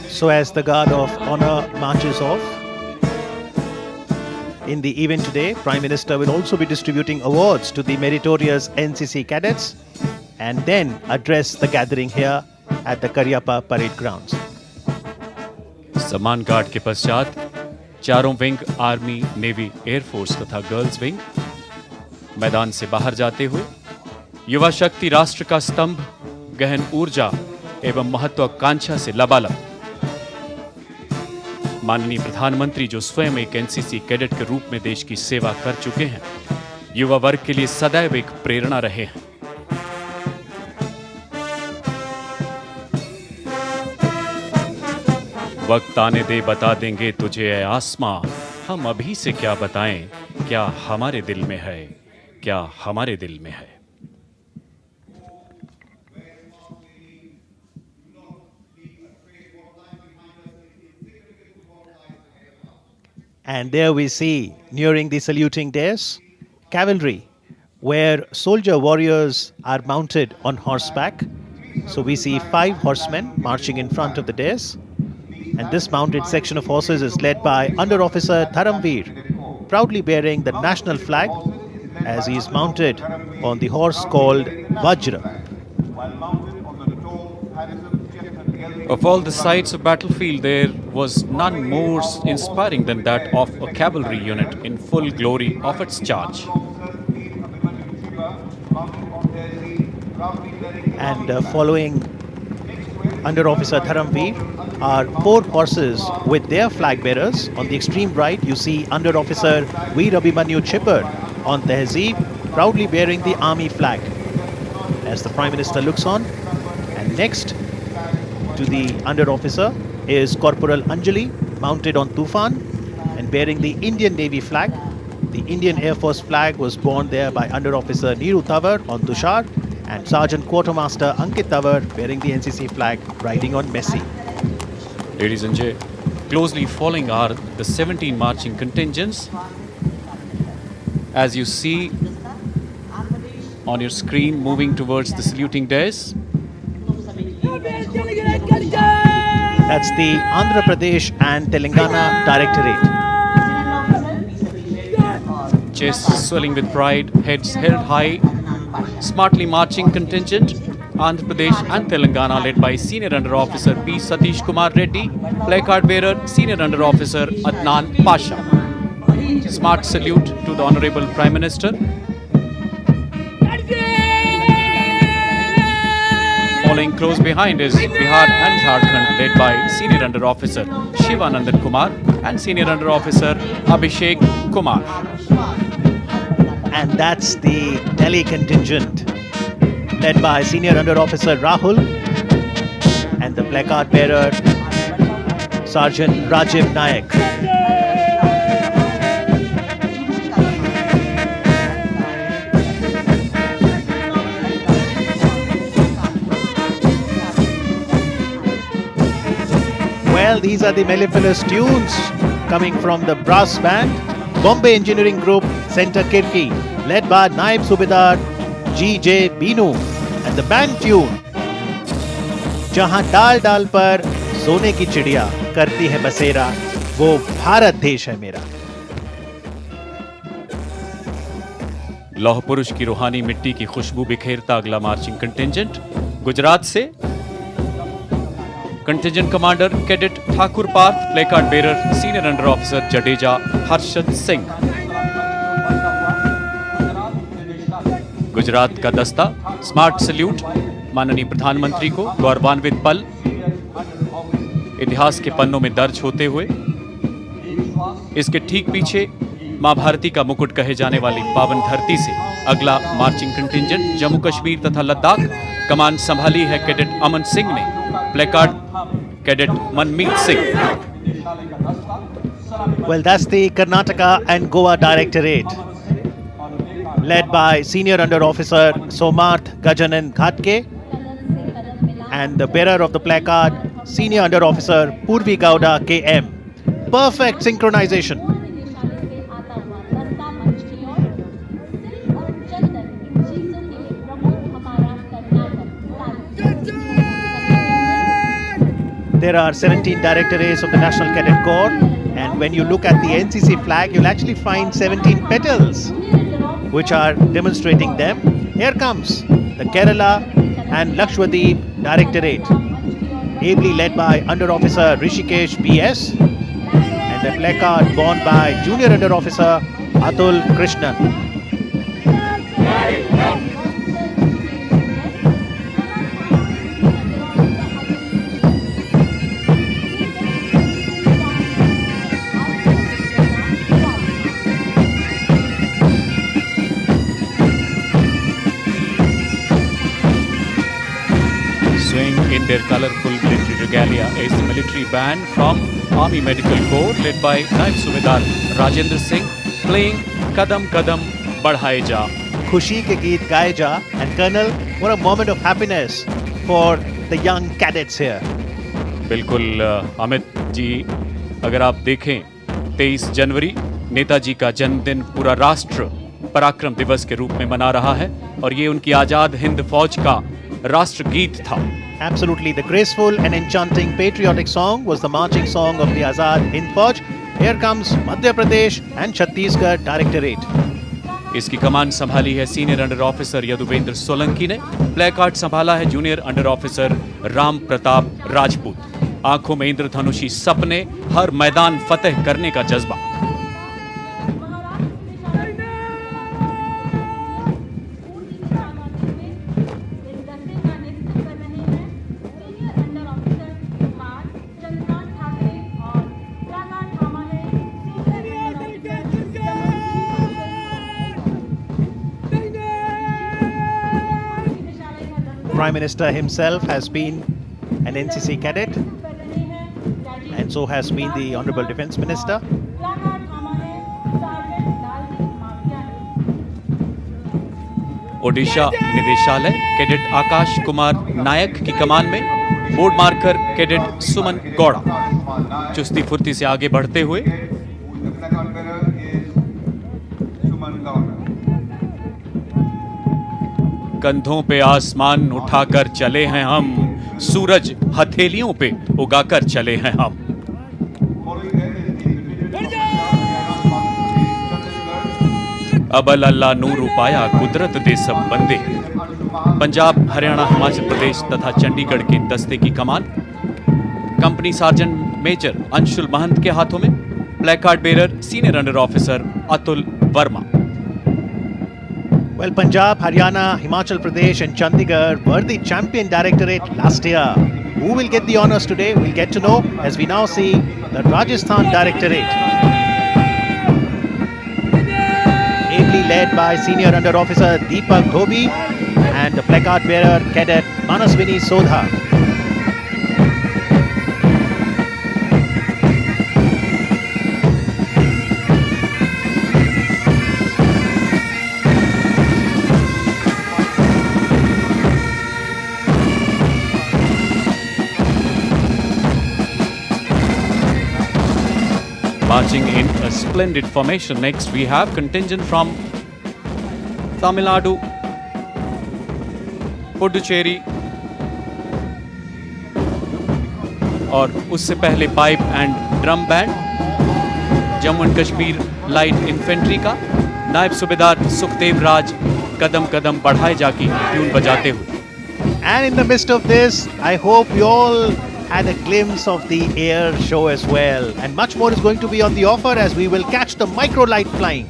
So as the Guard of Honor marches off, in the event today, Prime Minister will also be distributing awards to the meritorious NCC cadets and then address the gathering here at the Karyappa Parade Grounds. सम्मान guard के पश्चात चारों wing army, navy, air force तथा girls wing मैदान से बाहर जाते हुए युवा शक्ति राष्ट्र का स्तंभ, गहन ऊर्जा एवं महत्वाकांक्षा से लबालब माननीय प्रधानमंत्री, जो स्वयं एक एनसीसी कैडेट के रूप में देश की सेवा कर चुके हैं, युवा वर्ग के लिए सदैव एक प्रेरणा रहे हैं। वक्त आने दे बता देंगे तुझे ऐ आसमां, हम अभी से क्या बताएं, क्या हमारे दिल में है, क्या हमारे दिल में है। And there we see, nearing the saluting dais, cavalry, where soldier warriors are mounted on horseback. So we see 5 horsemen marching in front of the dais. And this mounted section of horses is led by Under Officer Dharamveer, proudly bearing the national flag as he is mounted on the horse called Vajra. Of all the sights of battlefield, there was none more inspiring than that of a cavalry unit in full glory of its charge. And following Under Officer Dharamveer are 4 horses with their flag bearers. On the extreme right, you see Under Officer Veer Abhimanyu Chipper on Tehzeeb, proudly bearing the army flag as the Prime Minister looks on. And next to the Under Officer is Corporal Anjali, mounted on Tufan and bearing the Indian Navy flag. The Indian Air Force flag was borne there by Under Officer Neeru Tawar on Tushar, and Sergeant Quartermaster Ankit Tawar bearing the NCC flag riding on Messi. Ladies and gentlemen, closely following are the 17 marching contingents. As you see on your screen, moving towards the saluting dais. That's the Andhra Pradesh and Telangana Directorate. Chests swelling with pride, heads held high, smartly marching contingent, Andhra Pradesh and Telangana, led by Senior Under Officer P. Satish Kumar Reddy, placard bearer Senior Under Officer Adnan Pasha. Smart salute to the Honorable Prime Minister. Following close behind is Bihar and Jharkhand, led by Senior Under Officer Shivanandan Kumar and Senior Under Officer Abhishek Kumar. And that's the Delhi contingent, led by Senior Under Officer Rahul and the placard bearer Sergeant Rajiv Nayak. Well, these are the mellifluous tunes coming from the brass band, Bombay Engineering Group, Center Kirki, led by Naib Subedar G.J. Binu, and the band tune, जहां डाल डाल पर सोने की चिड़िया करती है बसेरा, वो भारत देश है मेरा. लौह पुरुष की रूहानी मिट्टी की खुशबू बिखेरता अगला मार्चिंग कंटिंजेंट गुजरात से contingent commander cadet Thakur Parth, placard bearer senior under officer Jadeja Harshad Singh. Gujarat का दस्ता स्मार्ट सल्यूट माननीय प्रधानमंत्री को गौरवान्वित पल इतिहास के पन्नों में दर्ज होते हुए इसके ठीक पीछे मां भारती का मुकुट कहे जाने वाली पावन धरती से अगला मार्चिंग कंटिंजेंट जम्मू कश्मीर तथा लद्दाख. कमान संभाली है कैडेट अमन सिंह ने, placard cadet Manmeet Singh. Well, that's the Karnataka and Goa Directorate, led by Senior Under Officer Somarth Gajanan Ghatke and the bearer of the placard, Senior Under Officer Purvi Gowda KM. Perfect synchronization. There are 17 directorates of the National Cadet Corps, and when you look at the NCC flag, you'll actually find 17 petals, which are demonstrating them. Here comes the Kerala and Lakshadweep Directorate, ably led by Under Officer Rishikesh B.S. and a placard borne by Junior Under Officer Atul Krishnan. In their colourful military regalia is the military band from Army Medical Corps led by Naib Subedar Rajendra Singh playing Kadam Kadam Badhaye Ja. Khushi ke geet gaye ja, and Colonel, what a moment of happiness for the young cadets here. बिल्कुल अमित जी, अगर आप देखें 23 जनवरी नेताजी का जन्मदिन पूरा राष्ट्र पराक्रम दिवस के रूप में मना रहा है और ये उनकी आजाद हिंद फौज का राष्ट्रगीत था. Absolutely, the graceful and enchanting patriotic song was the marching song of the Azad Hind Fauj. Here comes Madhya Pradesh and Chhattisgarh Directorate. इसकी कमान संभाली है senior under officer Yaduvendra Solanki ने. प्लेकार्ड संभाला है junior under officer Ram Pratap Rajput. आंखों में इंद्रधनुषी सपने, हर मैदान फतेह करने का जज्बा. Prime Minister himself has been an NCC cadet, and so has been the Honorable Defence Minister. Odisha निदेशालय कैडेट आकाश कुमार नायक की कमान में बोर्ड मार्कर कैडेट सुमन गौड़ा चुस्ती फुर्ती से आगे बढ़ते हुए. कंधों पे आसमान उठाकर चले हैं हम, सूरज हथेलियों पे उगाकर चले हैं हम. अबल अल्लाह नूर उपाया कुदरत दे सब बंदे. पंजाब, हरियाणा, हिमाचल प्रदेश तथा चंडीगढ़ के दस्ते की कमान कंपनी सार्जेंट मेजर अंशुल महंत के हाथों में. Placard bearer senior under officer Atul Verma. Well, Punjab, Haryana, Himachal Pradesh and Chandigarh were the champion directorate last year. Who will get the honours today? We'll get to know as we now see the Rajasthan Directorate. Ably led by Senior Under Officer Deepak Dhobi and the placard bearer Cadet Manaswini Sodha. Marching in a splendid formation. Next we have contingent from Tamil Nadu, Puducherry और उससे पहले pipe and drum band Jammu and Kashmir light infantry का. नायब सूबेदार सुखदेव राज कदम कदम बढ़ाए जाके tune बजाते हुए. And in the midst of this, I hope you all had a glimpse of the air show as well. And much more is going to be on the offer as we will catch the micro light flying.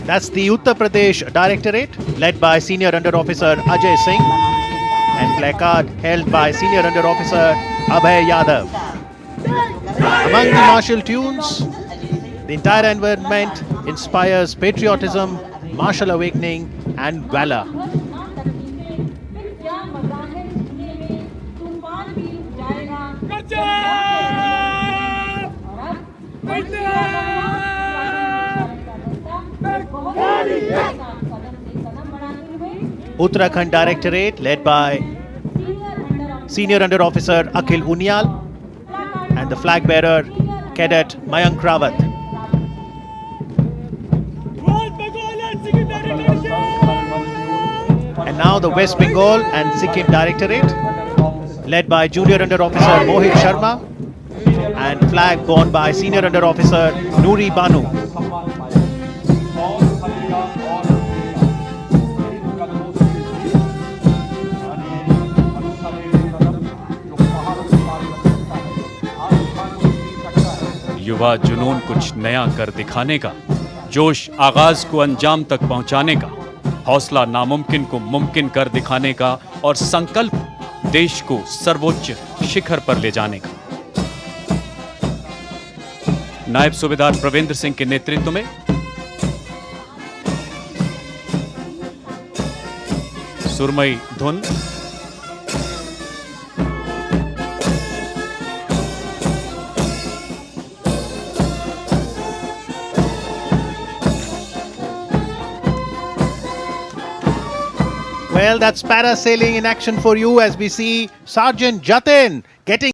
That's the Uttar Pradesh Directorate led by Senior Under Officer Ajay Singh and placard held by Senior Under Officer Abhay Yadav. Among the martial tunes, the entire environment inspires patriotism, martial awakening and valor. Uttarakhand Directorate led by Senior Under Officer Akhil Unyal and the flag bearer Cadet Mayank Rawat. now the West Bengal and Sikkim Directorate, led by Junior Under Officer Mohit Sharma, and flag borne by Senior Under Officer Noori Banu. युवा जुनून कुछ नया कर दिखाने का, जोश आगाज को अंजाम तक पहुंचाने का, हौसला नामुमकिन को मुमकिन कर दिखाने का और संकल्प देश को सर्वोच्च शिखर पर ले जाने का। नायब सूबेदार प्रवेंद्र सिंह के नेतृत्व में सुरमई धुन, Well, that's parasailing in action for you as we see Sergeant Jatin getting